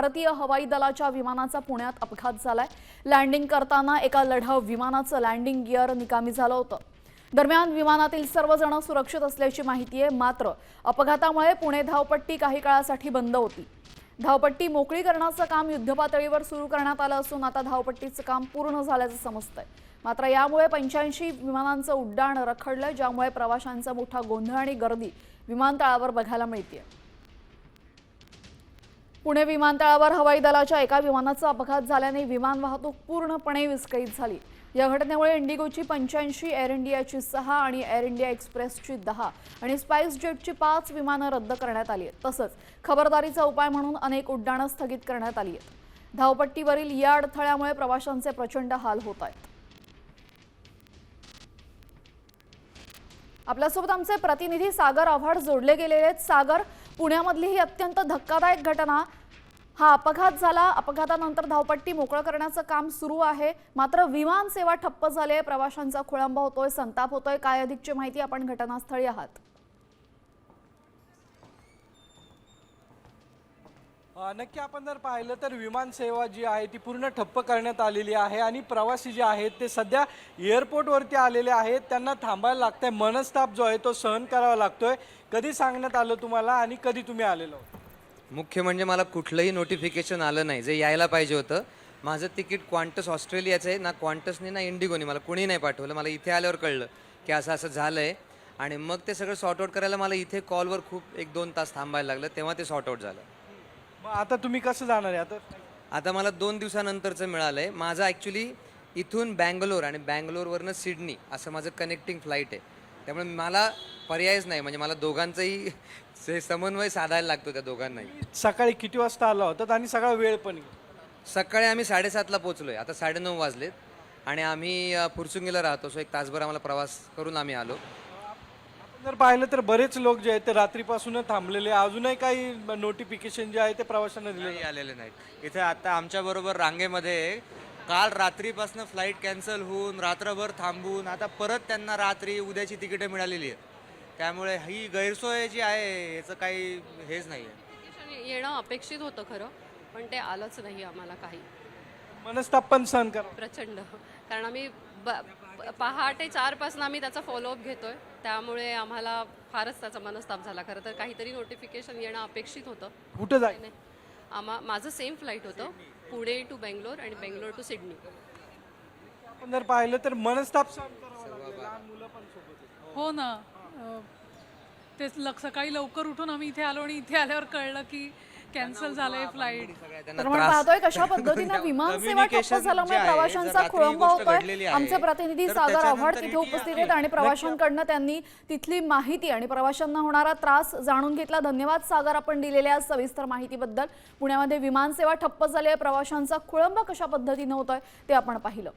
भारतीय हवाई दलाच्या विमानाचा पुण्यात अपघात झालाय। लँडिंग करताना एका लढाऊ विमानाचं लँडिंग गिअर निकामी झालं होतं। दरम्यान विमानातील सर्वजण सुरक्षित असल्याची माहिती आहे। मात्र अपघातामुळे पुणे धावपट्टी काही काळासाठी बंद होती। धावपट्टी मोकळी करण्याचं काम युद्धपातळीवर सुरू करण्यात आलं असून आता धावपट्टीचं काम पूर्ण झाल्याचं समजतंय। मात्र यामुळे 85 विमानांचं उड्डाण रखडलं, ज्यामुळे प्रवाशांचा मोठा गोंधळ आणि गर्दी विमानतळावर बघायला मिळते। पुणे विमानतळावर हवाई दलाच्या एका विमानाचा अपघात झाल्याने विमान वाहतूक पूर्णपणे विस्कळीत झाली। या घटनेमुळे इंडिगोची 85, एअर इंडियाची 6 आणि एअर इंडिया एक्सप्रेसची 10 आणि स्पाइस जेटची 5 विमानं रद्द करण्यात आली आहेत। तसंच खबरदारीचा उपाय म्हणून अनेक उड्डाणं स्थगित करण्यात आली आहेत। धावपट्टीवरील या अडथळ्यामुळे प्रवाशांचे प्रचंड हाल होत आहेत। आपल्यासोबत आमचे प्रतिनिधी सागर आव्हाड जोडले गेलेले आहेत। सागर, पुण्यामधली ही अत्यंत धक्कादायक घटना, हा अपघात झाला। अपघातानंतर धावपट्टी मोकळं करण्याचं काम सुरू आहे, मात्र विमान सेवा ठप्प झाली आहे। प्रवाशांचा खोळंबा होतोय, संताप होतोय। काय अधिकची माहिती? आपण घटनास्थळी आहात। नक्की आपण जर पाहिलं तर विमान सेवा जी आहे ती पूर्ण ठप्प करण्यात आलेली आहे आणि प्रवासी जे आहेत ते सध्या एअरपोर्टवरती आलेले आहेत। त्यांना थांबायला लागतंय, मनस्ताप जो आहे तो सहन करावा लागतोय। कधी सांगण्यात आलं तुम्हाला आणि कधी तुम्ही आलेलो? मुख्य म्हणजे मला कुठलंही नोटिफिकेशन आलं नाही, जे यायला पाहिजे होतं। माझं तिकीट क्वांटस ऑस्ट्रेलियाचं आहे, ना क्वांटसने ना इंडिगोने मला कोणी नाही पाठवलं। मला इथे आल्यावर कळलं की असं असं झालं आहे आणि मग ते सगळं सॉर्ट आउट करायला मला इथे कॉलवर खूप 1-2 तास थांबायला लागलं, तेव्हा ते सॉर्ट आउट झालं। मग आता तुम्ही कसं जाणार आहे? आता मला 2 दिवसानंतरचं मिळालं आहे। माझं ॲक्च्युली इथून बँगलोर आणि बँगलोरवरनं सिडनी असं माझं कनेक्टिंग फ्लाईट आहे, त्यामुळे मला पर्यायच नाही। म्हणजे मला दोघांचंही समन्वय साधायला लागतो त्या दोघांनाही। सकाळी किती वाजता आला होतात आणि सगळा वेळ पण? सकाळी आम्ही 7:30ला पोहोचलो आहे, आता 9:30 वाजलेत आणि आम्ही फुरसुंगीला राहतो, सो 1 तासभर आम्हाला प्रवास करून आम्ही आलो। आपण जर पाहिलं तर बरेच लोक जे आहेत ते रात्रीपासूनच थांबलेले, अजूनही काही नोटिफिकेशन जे आहे ते प्रवाशांना दिले आलेले नाहीत। इथे आता आमच्याबरोबर रांगेमध्ये काल रात्रीपासून फ्लाईट कॅन्सल होऊन रात्रभर थांबून आता परत त्यांना रात्री उद्याची तिकीटं मिळालेली आहेत। त्यामुळे ही गैरसोय जी आहे याचं काही हेच नाही आहे। येणं अपेक्षित होतं खरं, पण ते आलंच नाही आम्हाला काही। मनस्ताप पण सहन करा प्रचंड, कारण आम्ही पहाटे 4 पासून आम्ही त्याचा फॉलोअप घेतोय, त्यामुळे आम्हाला फारच त्याचा मनस्ताप झाला। खरं तर काहीतरी नोटिफिकेशन येणं अपेक्षित होतं। कुठं जायचं? माझं सेम फ्लाईट होतं, पुणे टू बेंगलोर आणि बेंगलोर टू सिडनी। आपण जर पाहिलं तर मनस्ताप सहन करावा लागला, लहान मुलं पण सोबत। हो ना, तेच सकाळी लवकर उठून आम्ही इथे आलो आणि इथे आल्यावर कळलं की कॅन्सल झालंय फ्लाईट। तर आपण पाहतोय कशा पद्धतीने विमान सेवा ठप्प झाल्यामुळे प्रवाशांचा खोळंबा होतोय। आमचे प्रतिनिधी सागर आव्हाड तिथे उपस्थित आहेत आणि प्रवाशांकडनं त्यांनी तिथली माहिती आणि प्रवाशांना होणारा त्रास जाणून घेतला। धन्यवाद सागर, आपण दिलेल्या सविस्तर माहितीबद्दल। पुण्यामध्ये विमान सेवा ठप्प झाली आहे, प्रवाशांचा खोळंबा कशा पद्धतीने होतोय ते आपण पाहिलं।